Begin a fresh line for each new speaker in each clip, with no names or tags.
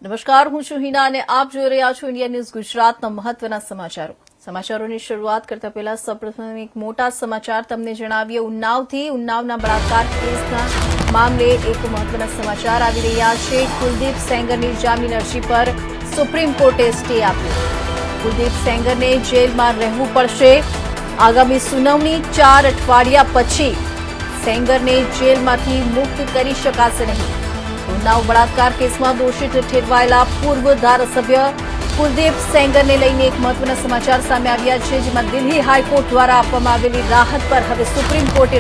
નમસ્કાર, હું છું હિના અને આપ જોઈ રહ્યા છો ઇન્ડિયા ન્યૂઝ ગુજરાતના મહત્વના સમાચારોની શરૂઆત કરતા પહેલા સૌપ્રથમ એક મોટા સમાચાર તમને જણાવીએ ઉન્નાવના બળાત્કાર કેસના મામલે એક મહત્વના સમાચાર આવી રહ્યા છે। કુલદીપ સેંગરની જામીન અરજી પર સુપ્રીમ કોર્ટે સ્ટે આપ્યો। કુલદીપ સેંગરને જેલમાં રહેવું પડશે। આગામી સુનાવણી 4 અઠવાડિયા પછી સેંગરને જેલમાંથી મુક્ત કરી શકાશે નહીં। ઉન્નાવ બળાત્કાર કેસમાં દોષિત ઠેરવાયેલા પૂર્વ ધારાસભ્ય કુલદીપ સેંગરને લઈને એક મહત્વના સમાચાર સામે આવ્યા છે, જેમાં દિલ્હી હાઈકોર્ટ દ્વારા આપવામાં આવેલી રાહત પર હવે સુપ્રીમ કોર્ટે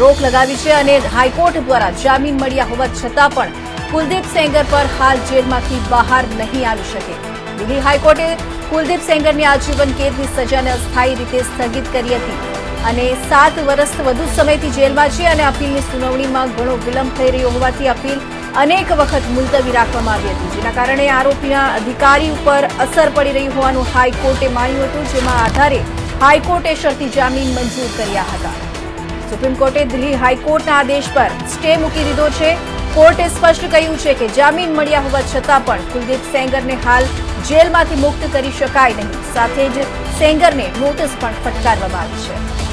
રોક લગાવી છે અને હાઈકોર્ટ દ્વારા જામીન મળ્યા હોવા છતાં પણ કુલદીપ સેંગર પર હાલ જેલમાંથી બહાર નહીં આવી શકે। દિલ્હી હાઈકોર્ટે કુલદીપ સેંગરની આજીવન કેદની સજાને અસ્થાયી રીતે સ્થગિત કરી હતી અને 7 વર્ષથી વધુ સમયથી જેલમાં છે અને અપીલની સુનાવણીમાં ઘણો વિલંબ થઈ રહ્યો હોવાથી અપીલ અનેક વખત મુલતવી રાખવામાં આવી હતી, જેના કારણે આરોપીના અધિકારી ઉપર અસર પડી રહી હોવાનું હાઈકોર્ટે માન્યું હતું, જેમાં આધારે હાઈકોર્ટે શરતી જામીન મંજૂર કર્યા હતા। સુપ્રીમ કોર્ટે દિલ્હી હાઈકોર્ટના આદેશ પર સ્ટે મૂકી દીધો છે। કોર્ટે સ્પષ્ટ કહ્યું છે કે જામીન મળ્યા હોવા છતાં પણ કુલદીપ સેંગરને હાલ જેલમાંથી મુક્ત કરી શકાય નહીં। સાથે જ સેંગરને નોટિસ પણ ફટકારવામાં આવી છે।